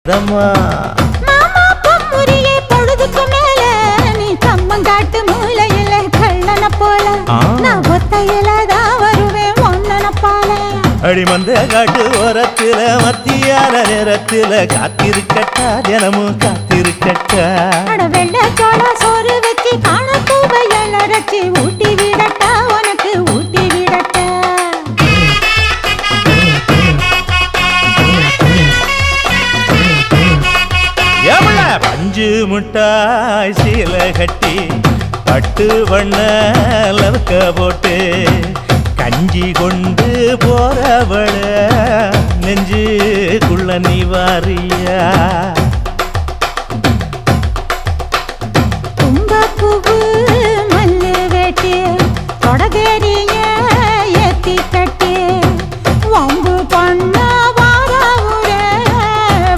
மாமா பொம்முரியே பொழுதுக்கு மேல நீ கம்மங்காட்டு மூலையில கள்ளன போல நான் ஒத்தையில தான் வருவேன் ஒன்னன போல அடிமந்த காட்டு ஓரத்துல மத்தியான நேரத்துல காத்திருக்கட்டா தினமும் காத்திருக்கட்டா வெள்ள சோள சோறு வச்சு காண பூவையல் அரைச்சி ஊட்டி விடட்டா உனக்கு ஊட்டி விடட்டா பஞ்சு முட்டாய் சீல கட்டி பட்டு வண்ண லவக்க போட்டு கஞ்சி கொண்டு போறவள நெஞ்சுக்குள்ள நீ வாரியா கும்பப்பூவு மல்லு வேட்டி தொடகேரி